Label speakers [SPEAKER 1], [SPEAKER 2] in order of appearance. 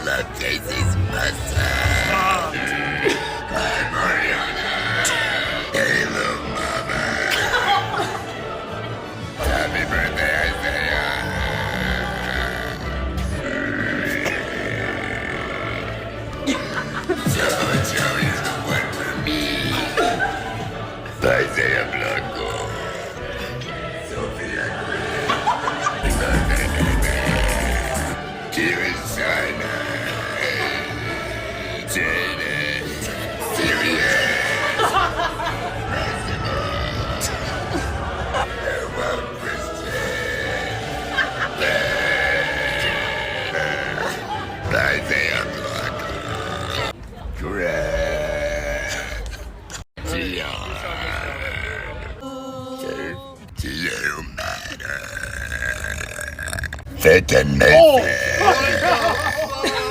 [SPEAKER 1] love Casey's mustard. Hi, Mariana. Hey, little mama. Happy birthday, Isaiah. Joe is the one for me. Isaiah Blanco. Sophia Green. Kieran Shiner. Jaden. Sirius. Well, Christian. Isaiah Blanco. Greg. Gian. Matter. Fit and make